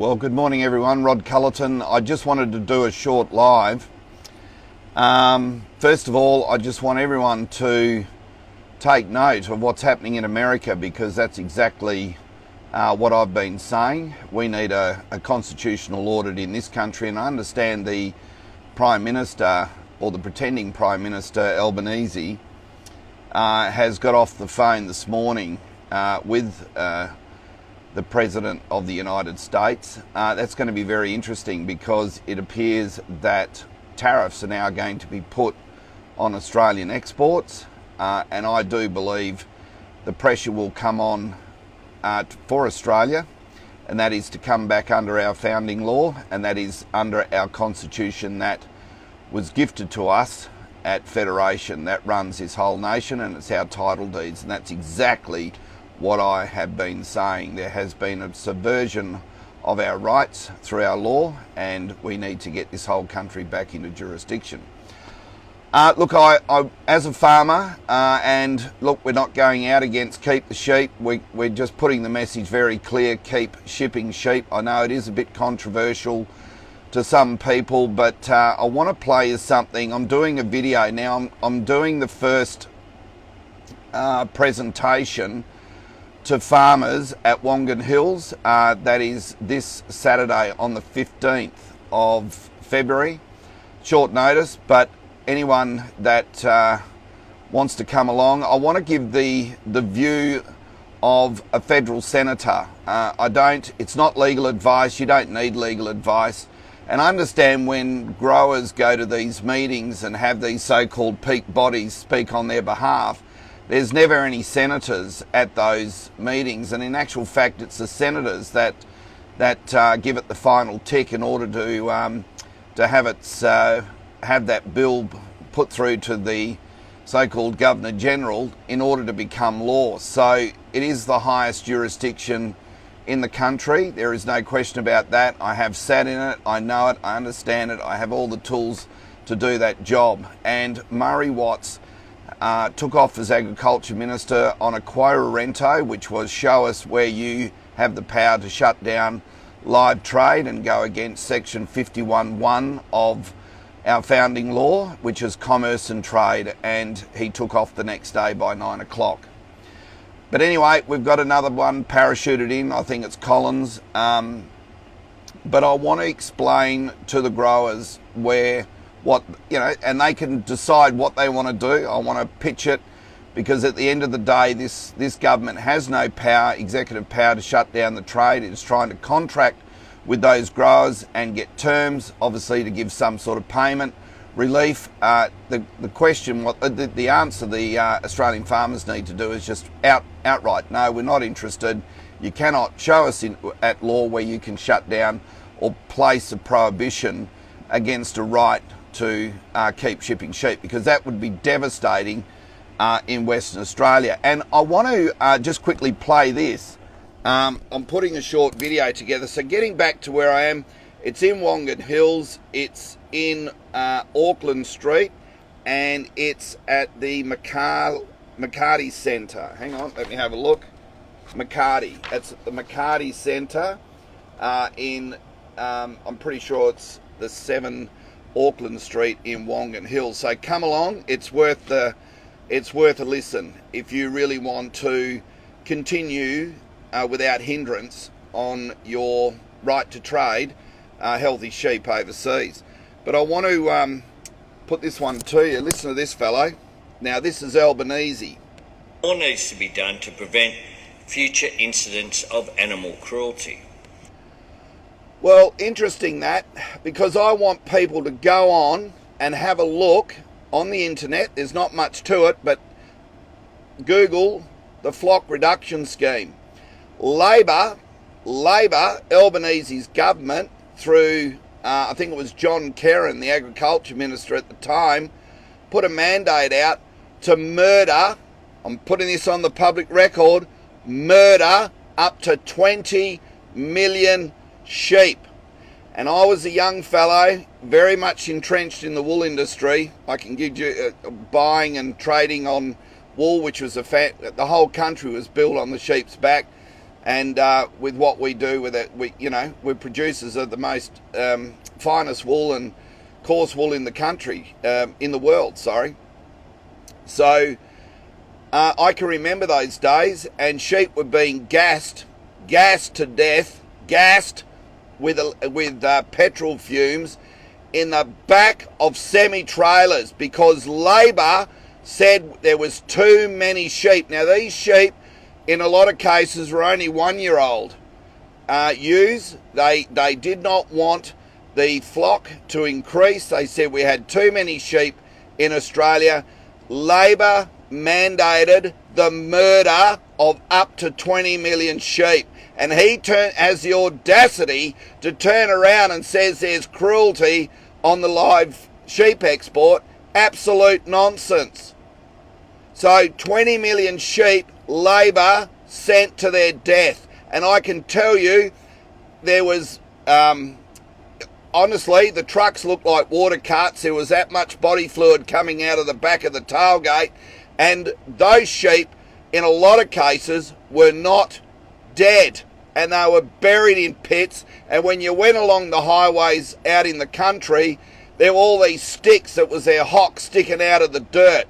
Well, good morning everyone. Rod Culleton. I just wanted to do a short live. First of all, I just want everyone to take note of what's happening in America, because that's exactly what I've been saying. We need a constitutional audit in this country, and I understand the Prime Minister, or the pretending Prime Minister, Albanese, has got off the phone this morning with the President of the United States. That's going to be very interesting, because it appears that tariffs are now going to be put on Australian exports, and I do believe the pressure will come on for Australia, and that is to come back under our founding law, and that is under our constitution that was gifted to us at Federation, that runs this whole nation, and it's our title deeds, and that's exactly what I have been saying. There has been a subversion of our rights through our law, and we need to get this whole country back into jurisdiction. Look, I as a farmer, and look, we're not going out against keep the sheep. We're just putting the message very clear: keep shipping sheep. I know it is a bit controversial to some people, but I want to play you something. I'm doing a video now. I'm doing the first presentation to farmers at Wongan Hills. That is this Saturday on the 15th of February. Short notice, but anyone that wants to come along, I want to give the view of a federal senator. It's not legal advice. You don't need legal advice. And I understand when growers go to these meetings and have these so-called peak bodies speak on their behalf, there's never any senators at those meetings, and in actual fact it's the senators that give it the final tick in order to have that bill put through to the so-called Governor General in order to become law. So it is the highest jurisdiction in the country. There is no question about that. I have sat in it, I know it, I understand it, I have all the tools to do that job. And Murray Watts took off as Agriculture Minister on a quo rento, which was show us where you have the power to shut down live trade and go against section 51(1) of our founding law, which is commerce and trade, and he took off the next day by 9 o'clock. But anyway, we've got another one parachuted in. I think it's Collins. But I want to explain to the growers and they can decide what they want to do. I want to pitch it, because at the end of the day, this government has no power, executive power, to shut down the trade. It is trying to contract with those growers and get terms, obviously, to give some sort of payment relief. The answer the Australian farmers need to do is just outright, no, we're not interested. You cannot show us at law where you can shut down or place a prohibition against a right to keep shipping sheep, because that would be devastating in Western Australia. And I want to just quickly play this. I'm putting a short video together. So getting back to where I am, it's in Wongan Hills, it's in Auckland Street, and it's at the McCarty Centre. Hang on, let me have a look. McCarty. That's at the McCarty Centre I'm pretty sure it's the 7 Auckland Street in Wongan Hills. So come along. It's worth a listen if you really want to continue without hindrance on your right to trade healthy sheep overseas. But I want to put this one to you. Listen to this fellow. Now, this is Albanese. More needs to be done to prevent future incidents of animal cruelty. Well, interesting that, because I want people to go on and have a look on the internet. There's not much to it, but Google the flock reduction scheme. Labor, Albanese's government, through I think it was John Kerrin, the Agriculture Minister at the time, put a mandate out to murder, I'm putting this on the public record, murder up to 20 million sheep. And I was a young fellow, very much entrenched in the wool industry. I can give you buying and trading on wool, which was the whole country was built on the sheep's back. And with what we do with it, we're producers of the most finest wool and coarse wool in the country, in the world, sorry. So I can remember those days, and sheep were being gassed to death, gassed with petrol fumes in the back of semi-trailers because Labor said there was too many sheep. Now, these sheep, in a lot of cases, were only 1-year-old ewes. They did not want the flock to increase. They said we had too many sheep in Australia. Labor mandated the murder of up to 20 million sheep. And he has the audacity to turn around and says there's cruelty on the live sheep export. Absolute nonsense. So 20 million sheep Labor sent to their death. And I can tell you, there was, honestly, the trucks looked like water carts. There was that much body fluid coming out of the back of the tailgate. And those sheep, in a lot of cases, were not dead. And they were buried in pits. And when you went along the highways out in the country, there were all these sticks that was their hock sticking out of the dirt.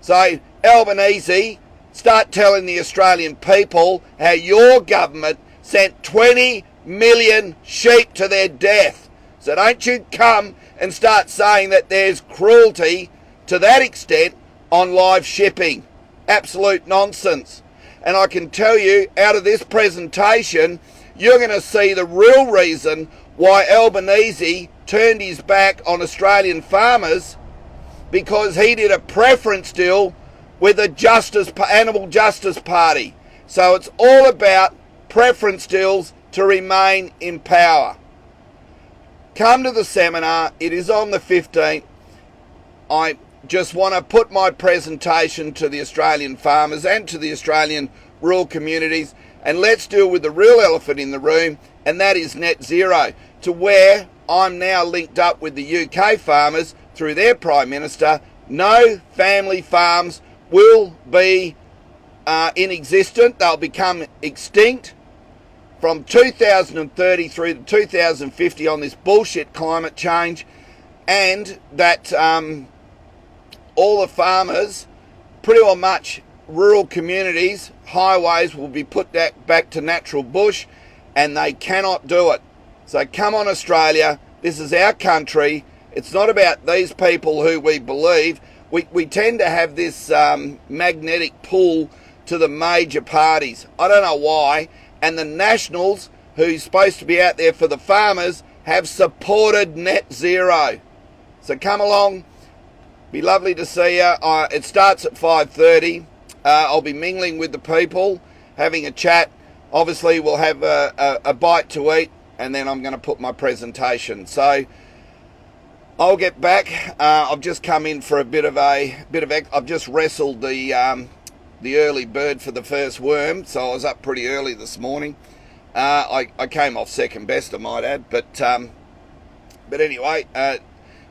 So, Albanese, start telling the Australian people how your government sent 20 million sheep to their death. So don't you come and start saying that there's cruelty to that extent on live shipping. Absolute nonsense. And I can tell you, out of this presentation, you're going to see the real reason why Albanese turned his back on Australian farmers, because he did a preference deal with the Animal Justice Party. So it's all about preference deals to remain in power. Come to the seminar. It is on the 15th. I just want to put my presentation to the Australian farmers and to the Australian rural communities, and let's deal with the real elephant in the room, and that is net zero, to where I'm now linked up with the UK farmers through their Prime Minister. No family farms will be inexistent. They'll become extinct from 2030 through to 2050 on this bullshit climate change, and that all the farmers, pretty well much rural communities, highways will be put back to natural bush, and they cannot do it. So come on, Australia. This is our country. It's not about these people who we believe. We tend to have this magnetic pull to the major parties. I don't know why. And the Nationals, who's supposed to be out there for the farmers, have supported net zero. So come along. Be lovely to see you. It starts at 5:30. I'll be mingling with the people, having a chat. Obviously, we'll have a bite to eat, and then I'm going to put my presentation. So I'll get back. I've just come in for a bit of. I've just wrestled the early bird for the first worm, so I was up pretty early this morning. I came off second best, I might add, but anyway,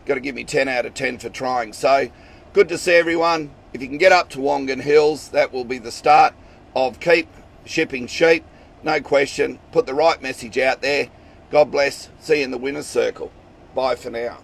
got to give me 10 out of 10 for trying. So good to see everyone. If you can get up to Wongan Hills, that will be the start of keep shipping sheep, no question. Put the right message out there. God bless. See you in the winner's circle. Bye for now.